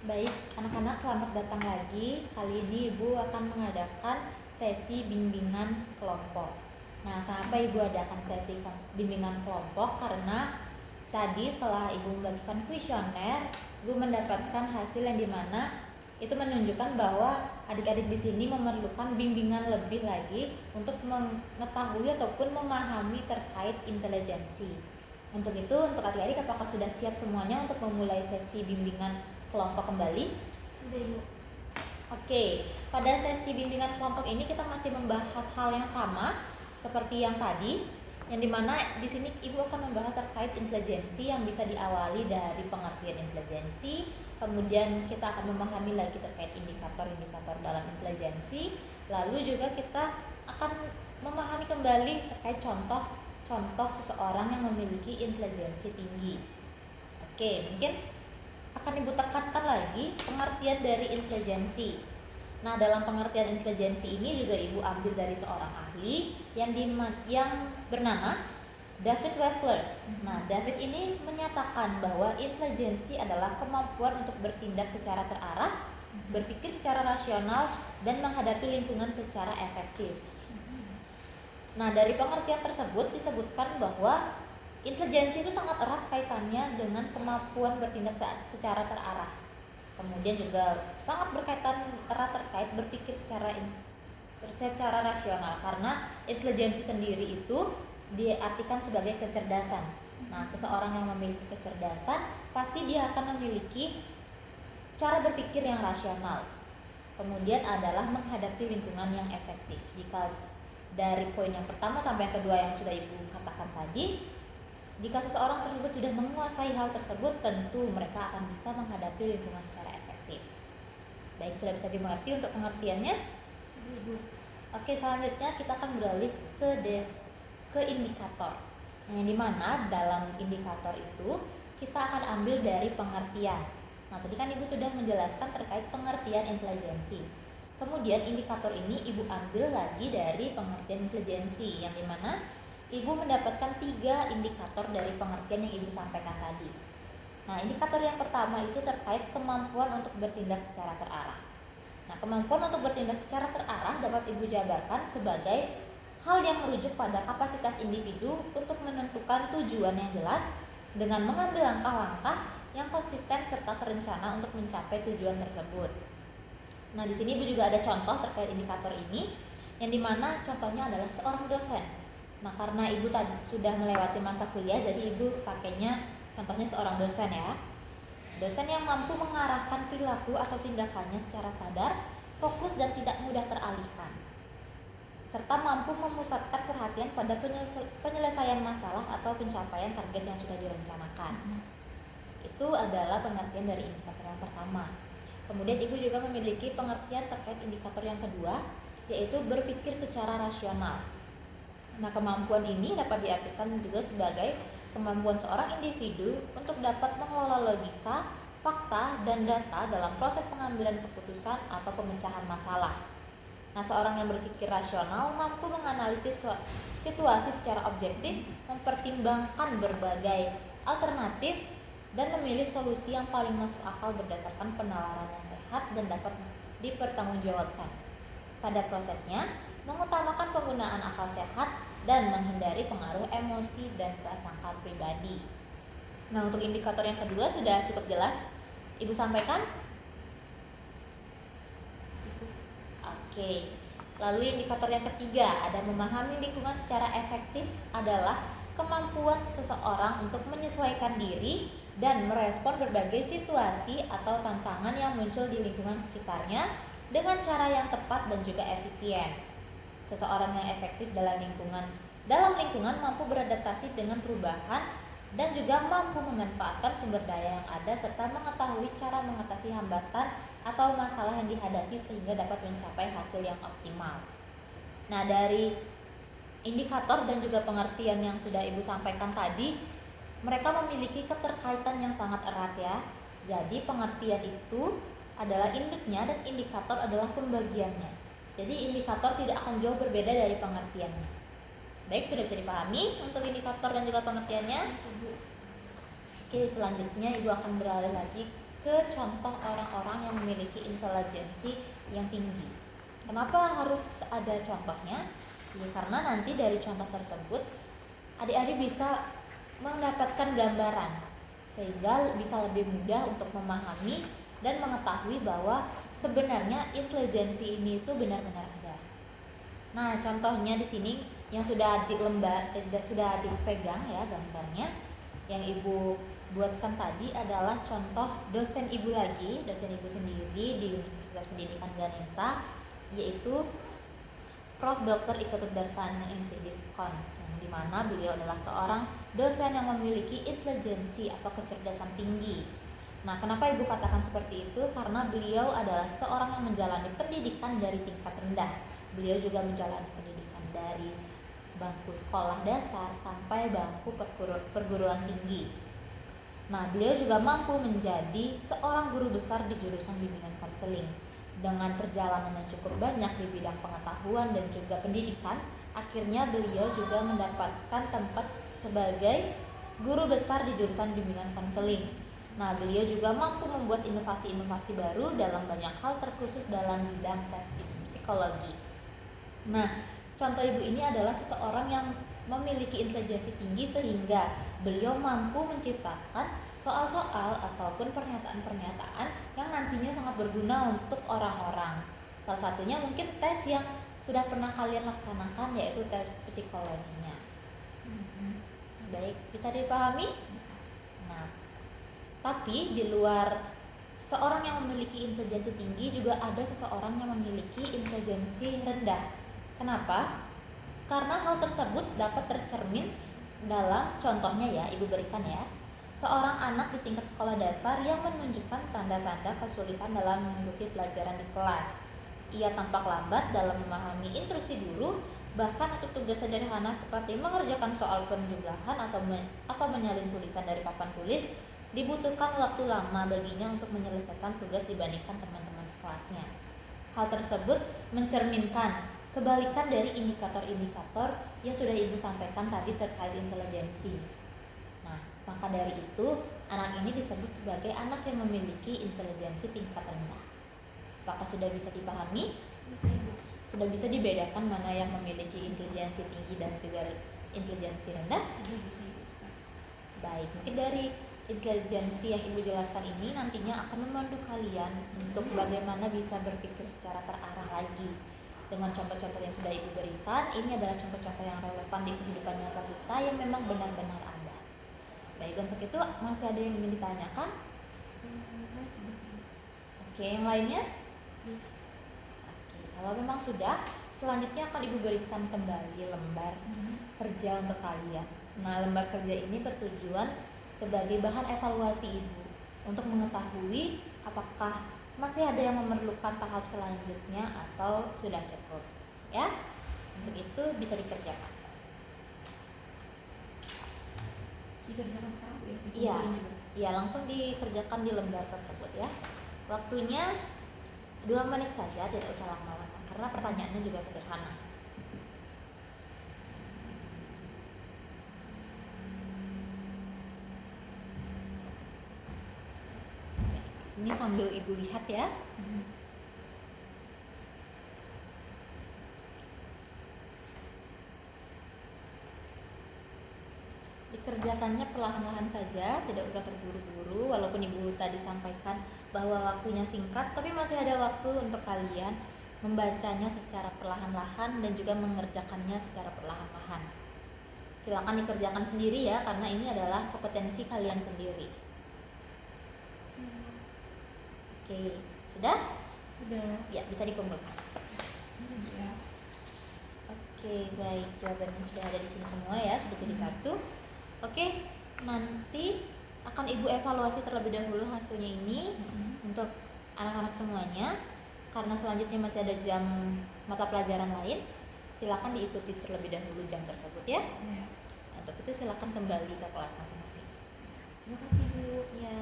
Baik, anak-anak selamat datang lagi. Kali ini Ibu akan mengadakan sesi bimbingan kelompok. Nah, kenapa Ibu adakan sesi bimbingan kelompok? Karena tadi setelah Ibu melakukan kuesioner, Ibu mendapatkan hasil yang dimana itu menunjukkan bahwa adik-adik di sini memerlukan bimbingan lebih lagi untuk mengetahui ataupun memahami terkait intelijensi. Untuk itu, untuk adik-adik apakah sudah siap semuanya untuk memulai sesi bimbingan kelompok kembali? Sudah, Ibu. Oke, pada sesi bimbingan kelompok ini kita masih membahas hal yang sama seperti yang tadi, yang dimana di sini Ibu akan membahas terkait intelijensi yang bisa diawali dari pengertian intelijensi, kemudian kita akan memahami lagi terkait indikator-indikator dalam intelijensi, lalu juga kita akan memahami kembali terkait contoh seseorang yang memiliki intelijensi tinggi. Oke, mungkin akan Ibu tekankan lagi pengertian dari intelijensi. Nah, dalam pengertian intelijensi ini juga Ibu ambil dari seorang ahli yang bernama David Wessler. Nah, David ini menyatakan bahwa intelijensi adalah kemampuan untuk bertindak secara terarah, berpikir secara rasional, dan menghadapi lingkungan secara efektif. Nah, dari pengertian tersebut disebutkan bahwa intelijensi itu sangat erat kaitannya dengan kemampuan bertindak secara terarah. Kemudian juga sangat berkaitan erat terkait berpikir secara rasional, karena intelijensi sendiri itu diartikan sebagai kecerdasan. Nah, seseorang yang memiliki kecerdasan pasti dia akan memiliki cara berpikir yang rasional. Kemudian adalah menghadapi lingkungan yang efektif. Jika dari poin yang pertama sampai yang kedua yang sudah Ibu katakan tadi, jika seseorang tersebut sudah menguasai hal tersebut, tentu mereka akan bisa menghadapi lingkungan secara efektif. Baik, sudah bisa dimengerti untuk pengertiannya? Sudah, Ibu. Oke, selanjutnya kita akan beralih ke indikator. Nah, yang dimana dalam indikator itu kita akan ambil dari pengertian. Nah, tadi kan Ibu sudah menjelaskan terkait pengertian intelijensi. Kemudian indikator ini Ibu ambil lagi dari pengertian intelijensi, yang dimana Ibu mendapatkan 3 indikator dari pengertian yang Ibu sampaikan tadi. Nah, indikator yang pertama itu terkait kemampuan untuk bertindak secara terarah. Nah, kemampuan untuk bertindak secara terarah dapat Ibu jabarkan sebagai hal yang merujuk pada kapasitas individu untuk menentukan tujuan yang jelas dengan mengambil langkah-langkah yang konsisten serta terencana untuk mencapai tujuan tersebut. Nah, di sini Ibu juga ada contoh terkait indikator ini, yang dimana contohnya adalah seorang dosen. Nah, karena Ibu tadi sudah melewati masa kuliah, jadi Ibu pakainya contohnya seorang dosen ya. Dosen yang mampu mengarahkan perilaku atau tindakannya secara sadar, fokus dan tidak mudah teralihkan, serta mampu memusatkan perhatian pada penyelesaian masalah atau pencapaian target yang sudah direncanakan. Itu adalah pengertian dari indikator yang pertama. Kemudian Ibu juga memiliki pengertian terkait indikator yang kedua, yaitu berpikir secara rasional. Nah, kemampuan ini dapat diartikan juga sebagai kemampuan seorang individu untuk dapat mengelola logika, fakta, dan data dalam proses pengambilan keputusan atau pemecahan masalah. Nah, seorang yang berpikir rasional mampu menganalisis situasi secara objektif, mempertimbangkan berbagai alternatif, dan memilih solusi yang paling masuk akal berdasarkan penalaran yang sehat dan dapat dipertanggungjawabkan. Pada prosesnya, mengutamakan penggunaan akal sehat dan menghindari pengaruh emosi dan prasangka pribadi. Nah, untuk indikator yang kedua sudah cukup jelas Ibu sampaikan? Oke. Lalu indikator yang ketiga, ada memahami lingkungan secara efektif, adalah kemampuan seseorang untuk menyesuaikan diri dan merespon berbagai situasi atau tantangan yang muncul di lingkungan sekitarnya dengan cara yang tepat dan juga efisien. Seseorang yang efektif dalam lingkungan mampu beradaptasi dengan perubahan dan juga mampu memanfaatkan sumber daya yang ada serta mengetahui cara mengatasi hambatan atau masalah yang dihadapi sehingga dapat mencapai hasil yang optimal. Nah, dari indikator dan juga pengertian yang sudah Ibu sampaikan tadi, mereka memiliki keterkaitan yang sangat erat ya. Jadi pengertian itu adalah induknya dan indikator adalah pembagiannya. Jadi indikator tidak akan jauh berbeda dari pengertiannya. Baik, sudah bisa dipahami untuk indikator dan juga pengertiannya? Oke, selanjutnya Ibu akan beralih lagi ke contoh orang-orang yang memiliki intelijensi yang tinggi. Kenapa harus ada contohnya? Ya, karena nanti dari contoh tersebut adik-adik bisa mendapatkan gambaran sehingga bisa lebih mudah untuk memahami dan mengetahui bahwa sebenarnya intelijensi ini itu benar-benar ada. Nah, contohnya di sini yang sudah sudah dipegang ya gambarnya, yang ibu buatkan tadi adalah contoh dosen ibu lagi, dosen ibu sendiri di Universitas Pendidikan Ganesha, yaitu Prof. Dr. Iketut Darsana MPD Kons, di mana beliau adalah seorang dosen yang memiliki intelijensi atau kecerdasan tinggi. Nah, kenapa ibu katakan seperti itu? Karena beliau adalah seorang yang menjalani pendidikan dari tingkat rendah. Beliau juga menjalani pendidikan dari bangku sekolah dasar sampai bangku perguruan tinggi. Nah, beliau juga mampu menjadi seorang guru besar di jurusan bimbingan konseling. Dengan perjalanan yang cukup banyak di bidang pengetahuan dan juga pendidikan, akhirnya beliau juga mendapatkan tempat sebagai guru besar di jurusan bimbingan konseling. Nah, beliau juga mampu membuat inovasi-inovasi baru dalam banyak hal, terkhusus dalam bidang tes psikologi. Nah, contoh ibu ini adalah seseorang yang memiliki intelijensi tinggi sehingga beliau mampu menciptakan soal-soal ataupun pernyataan-pernyataan yang nantinya sangat berguna untuk orang-orang. Salah satunya mungkin tes yang sudah pernah kalian laksanakan, yaitu tes psikologinya. Baik, bisa dipahami? Nah, tapi di luar seorang yang memiliki intelijensi tinggi juga ada seseorang yang memiliki intelijensi rendah. Kenapa? Karena hal tersebut dapat tercermin dalam contohnya ya, ibu berikan ya. Seorang anak di tingkat sekolah dasar yang menunjukkan tanda-tanda kesulitan dalam mengikuti pelajaran di kelas. Ia tampak lambat dalam memahami instruksi guru, bahkan untuk tugas sederhana seperti mengerjakan soal penjumlahan atau menyalin tulisan dari papan tulis, dibutuhkan waktu lama baginya untuk menyelesaikan tugas dibandingkan teman-teman sekelasnya. Hal tersebut mencerminkan kebalikan dari indikator-indikator yang sudah ibu sampaikan tadi terkait intelijensi. Nah, maka dari itu anak ini disebut sebagai anak yang memiliki intelijensi tingkat rendah. Apakah sudah bisa dipahami? Bisa, Ibu. Sudah bisa dibedakan mana yang memiliki intelijensi tinggi dan juga intelijensi rendah? Sudah bisa, Ibu. Baik, mungkin dari intelijensi yang ibu jelaskan ini nantinya akan memandu kalian untuk bagaimana bisa berpikir secara terarah lagi. Dengan contoh-contoh yang sudah ibu berikan, ini adalah contoh-contoh yang relevan di kehidupan nyata kita yang memang benar-benar ada. Baik, untuk itu masih ada yang ingin ditanyakan? Oke, yang lainnya? Oke, kalau memang sudah, selanjutnya akan ibu berikan kembali lembar kerja untuk kalian. Nah, lembar kerja ini bertujuan sebagai bahan evaluasi ibu untuk mengetahui apakah masih ada yang memerlukan tahap selanjutnya atau sudah cukup. Ya, untuk itu bisa dikerjakan. Dikerjakan sekarang, Bu, ya? Iya, langsung dikerjakan di lembar tersebut ya. Waktunya 2 menit saja, tidak usah lama-lama karena pertanyaannya juga sederhana. Ini sambil ibu lihat ya. Dikerjakannya perlahan-lahan saja, tidak usah terburu-buru. Walaupun ibu tadi sampaikan bahwa waktunya singkat, tapi masih ada waktu untuk kalian membacanya secara perlahan-lahan dan juga mengerjakannya secara perlahan-lahan. Silakan dikerjakan sendiri ya, karena ini adalah kompetensi kalian sendiri. Oke, sudah? Sudah. Ya, bisa dikumpulkan. Ya. Oke, baik. Jawabannya sudah ada di sini semua ya, sudah jadi satu. Oke, nanti akan ibu evaluasi terlebih dahulu hasilnya ini untuk anak-anak semuanya. Karena selanjutnya masih ada jam mata pelajaran lain, silakan diikuti terlebih dahulu jam tersebut ya. Ya. Untuk itu silakan kembali ke kelas masing-masing. Terima kasih, Bu. Ya.